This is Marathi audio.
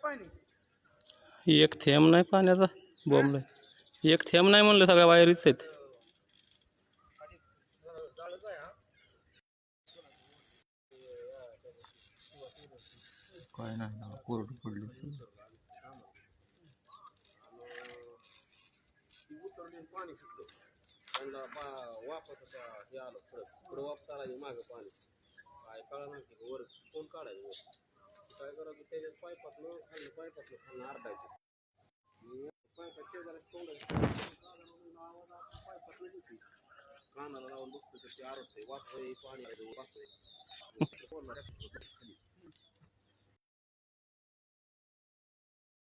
पाणी एक थेंब नाही पाण्याचा बोंबलाय. एक थेंब नाही म्हणलं, सगळ्या वायरीच आहेत. काय नाही कोरड पडली. पाणी सुटलं त्यांना वापस हे आलं पुढं वापस आला मागं पाणी काय कळा नाही वर कोण काढायचं वर काय करायचं त्याच्या पायपातलं खाल्लं अर्धायचं पायपात शेजारच पायपातलं होती कानाला लावून बघतो तर ते आरडतंय वाचतंय पाणी वाचतंय